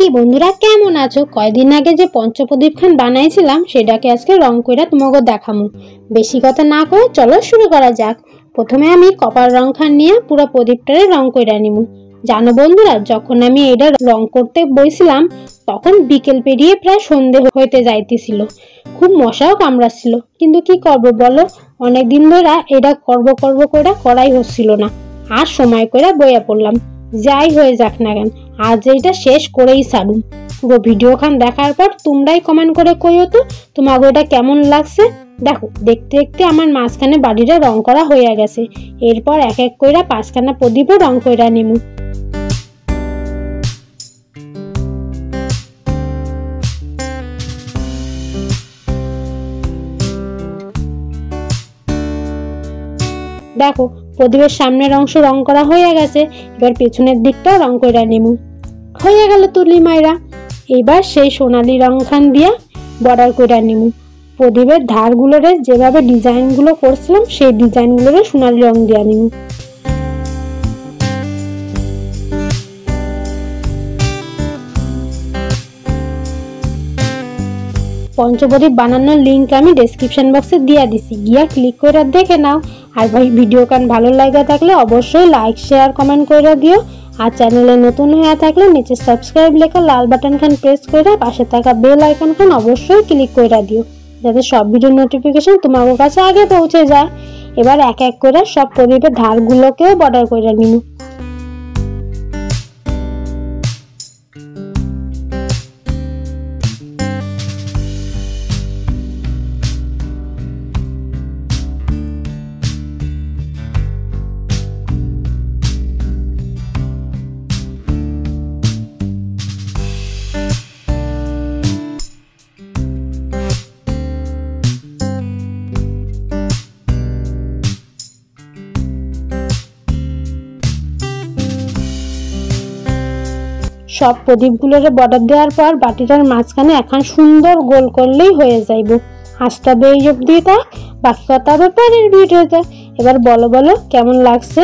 কি বন্ধুরা কেমন আছো? কয়দিন আগে যে পঞ্চপ্রদীপ খান বানাইছিলাম সেটাকে আজকে রং কইরা তোমাকে দেখামু। বেশি কথা না কয়ে চলো শুরু করা যাক। প্রথমে আমি কপার রং খান নিয়ে পুরো প্রদীপটারে রং কইরা নিমু। জানো বন্ধুরা, যখন আমি এটা রং করতে বইছিলাম তখন বিকেল পেরিয়ে প্রায় সন্ধে হইতে যাইতেছিল। খুব মশাও কামড়াচ্ছিল, কিন্তু কি করব বলো, অনেকদিন ধরে এটা করব করে করাই হচ্ছিল না। আর সময় করে বইয়া পড়লাম, যাই হয়ে যাক না কেন আজ এইটা শেষ করেই ছাড়ুম। পুরো ভিডিও খান দেখার পর তোমরাই কমেন্ট করে কইও তো তোমাকে এটা কেমন লাগছে। দেখো, দেখতে দেখতে আমার মাঝখানে বাড়িটা রং করা হয়ে গেছে। এরপর এক এক কইরা 5খানা প্রদীপও রং কইরা নিমু। দেখো, প্রদীপের সামনের অংশ রং করা হয়ে গেছে, এবার পেছনের দিকটাও রং কইরা নিমু। হয়ে গেল তুলি মাইরা। এবার সেই সোনালি রং খান দিয়া বর্ডার কইরা নিমু। প্রদীপের ধারগুলোরে যেভাবে ডিজাইনগুলো করছিলাম সেই ডিজাইনগুলোরে সোনালি রং দিয়া নিমু। পঞ্চপ্রদীপ বানানোর লিঙ্ক আমি ডেসক্রিপশন বক্সে দিয়ে দিছি, গিয়া ক্লিক করে দেখে নাও। আর ভাই ভিডিও কান ভালো লাগা থাকলে অবশ্যই লাইক শেয়ার কমেন্ট করে দিও। আর চ্যানেলে নতুন হয়ে থাকলে নিচে সাবস্ক্রাইব লেখা লাল বাটন খান প্রেস করে পাশে থাকা বেল আইকন খান অবশ্যই ক্লিক করে দিও, যাতে সব ভিডিও নোটিফিকেশন তোমার কাছে আগে পৌঁছে যায়। এবার এক এক করে সব প্রদীপের ধারগুলোকেও বর্ডার করে নিব। সব প্রদীপগুলোরে বর্ডার দেওয়ার পর বাটিটার মাঝখানে এখন সুন্দর গোল করলেই হয়ে যাইব। আস্তা বেয়ে দিয়ে থাক, বাকি কথা আবার পরের ভিডিওতে। এবার বলো কেমন লাগছে।